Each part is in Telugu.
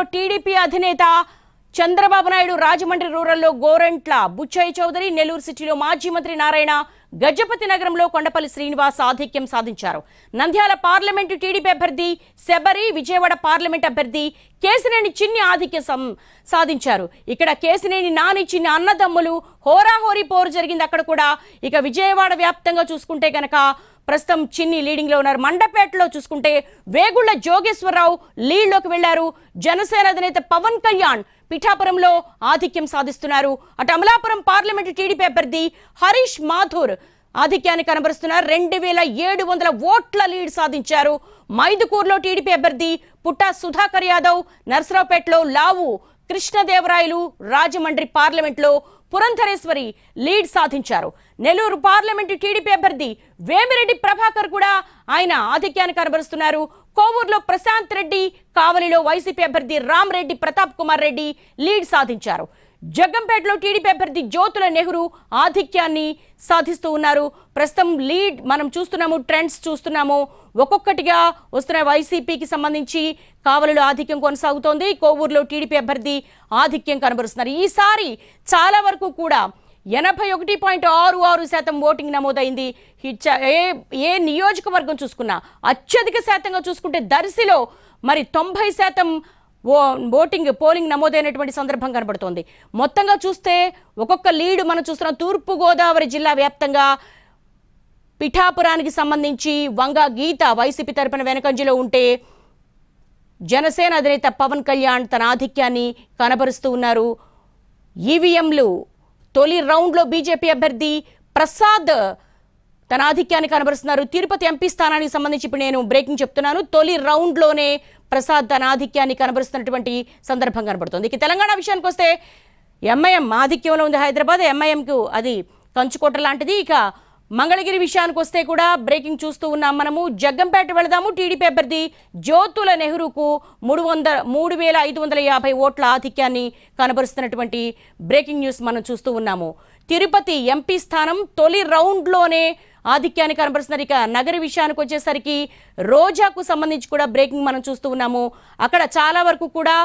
పిఠాపురంలో టీడీపీ అధినేత చంద్రబాబు నాయుడు రాజమండ్రి రూరల్లో గోరంట్ల బుచ్చయ్య చౌదరి, నెల్లూరు సిటీలో మాజీ మంత్రి నారాయణ, గజపతి నగరంలో కొండపల్లి శ్రీనివాస్ ఆధిక్యం సాధించారు. నంద్యాల పార్లమెంటు టీడీపీ అభ్యర్థి శబరి, విజయవాడ పార్లమెంట్ అభ్యర్థి కేశినేని చిన్ని ఆధిక్యం సాధించారు. ఇక్కడ కేశినేని నాని చిన్ని అన్నదమ్ములు హోరాహోరీ పోరు జరిగింది అక్కడ కూడా. ఇక విజయవాడ వ్యాప్తంగా చూసుకుంటే గనక ప్రస్తుతం చిన్ని లీడింగ్ లో ఉన్నారు. మండపేటలో చూసుకుంటే వేగుళ్ల జోగేశ్వరరావు లీడ్ లోకి వెళ్లారు. జనసేన అధినేత పవన్ కళ్యాణ్ పిఠాపురంలో ఆధిక్యం సాధిస్తున్నారు. అటు అమలాపురం పార్లమెంటు టీడీపీ అభ్యర్థి హరీష్ మాథూర్ ఆధిక్యాన్ని కనబరుస్తున్నారు. 2700 ఓట్ల లీడ్ సాధించారు. మైదుకూరులో టీడీపీ అభ్యర్థి పుట్టా సుధాకర్ యాదవ్, నర్సరావుపేటలో లావు కృష్ణదేవరాయలు, రాజమండ్రి పార్లమెంట్లో పురంధరేశ్వరి లీడ్ సాధించారు. నెల్లూరు పార్లమెంటు టీడీపీ అభ్యర్థి వేమిరెడ్డి ప్రభాకర్ కూడా ఆయన ఆధిక్యాన్ని కనబరుస్తున్నారు. కోవూరులో ప్రశాంత్ రెడ్డి, కావలిలో వైసీపీ అభ్యర్థి రామరెడ్డి ప్రతాప్ కుమార్ రెడ్డి లీడ్ సాధించారు. జగ్గంపేటలో టీడీపీ అభ్యర్థి జ్యోతుల నెహ్రూ ఆధిక్యాన్ని సాధిస్తూ ఉన్నారు. ప్రస్తుతం లీడ్ మనం చూస్తున్నాము, ట్రెండ్స్ చూస్తున్నాము. ఒక్కొక్కటిగా వస్తున్న వైసీపీకి సంబంధించి కావలిలో ఆధిక్యం కొనసాగుతోంది. కోవూరులో టీడీపీ అభ్యర్థి ఆధిక్యం కనబరుస్తున్నారు. ఈసారి చాలా వరకు కూడా 81.66% ఓటింగ్ నమోదైంది. ఏ నియోజకవర్గం చూసుకున్నా అత్యధిక శాతంగా చూసుకుంటే దర్శిలో మరి 90% పోలింగ్ నమోదైనటువంటి సందర్భం కనబడుతోంది. మొత్తంగా చూస్తే ఒక్కొక్క లీడ్ మనం చూస్తున్నాం. తూర్పుగోదావరి జిల్లా వ్యాప్తంగా పిఠాపురానికి సంబంధించి వంగ గీత వైసీపీ తరపున వెనకంజలో ఉంటే జనసేన అధినేత పవన్ కళ్యాణ్ తన ఆధిక్యాన్ని కనబరుస్తూ ఉన్నారు. ఈవీఎంలు తొలి రౌండ్లో బీజేపీ అభ్యర్థి ప్రసాద్ తన ఆధిక్యాన్ని కనబరుస్తున్నారు. తిరుపతి ఎంపీ స్థానానికి సంబంధించి ఇప్పుడు నేను బ్రేకింగ్ చెప్తున్నాను. తొలి రౌండ్లోనే ప్రసాద్ తన ఆధిక్యాన్ని కనబరుస్తున్నటువంటి సందర్భం కనబడుతుంది. ఇక తెలంగాణ విషయానికి వస్తే ఎంఐఎం ఆధిక్యంలో ఉంది. హైదరాబాద్ ఎంఐఎంకు అది కంచుకోట లాంటిది. ఇక మంగళగిరి విషయానికి వస్తే కూడా బ్రేకింగ్ చూస్తూ ఉన్నాం మనము. జగ్గంపేట వెళదాము. టీడీపీ అభ్యర్థి జ్యోతుల నెహ్రూకు 3550 ఓట్ల ఆధిక్యాన్ని కనబరుస్తున్నటువంటి బ్రేకింగ్ న్యూస్ మనం చూస్తూ ఉన్నాము. తిరుపతి ఎంపీ స్థానం తొలి రౌండ్లోనే ఆధిక్యాన్ని కనబరుస్తున్నారు. ఇక నగరి విషయానికి వచ్చేసరికి రోజాకు సంబంధించి కూడా బ్రేకింగ్ మనం చూస్తూ ఉన్నాము. అక్కడ చాలా వరకు కూడా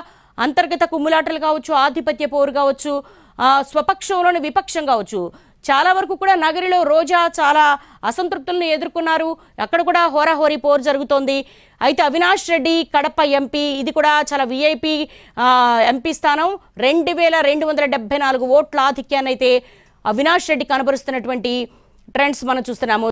అంతర్గత కుమ్ములాటలు కావచ్చు, ఆధిపత్య పోరు కావచ్చు, స్వపక్షంలోని విపక్షం కావచ్చు, చాలా వరకు కూడా నగరిలో రోజా చాలా అసంతృప్తులను ఎదుర్కొన్నారు. అక్కడ కూడా హోరాహోరీ పోరు జరుగుతోంది. అయితే అవినాష్ రెడ్డి కడప ఎంపీ, ఇది కూడా చాలా విఐపి ఎంపీ స్థానం. 2274 ఓట్ల ఆధిక్యాన్ని అయితే అవినాష్ రెడ్డి కనబరుస్తున్నటువంటి ట్రెండ్స్ మనం చూస్తున్నాము.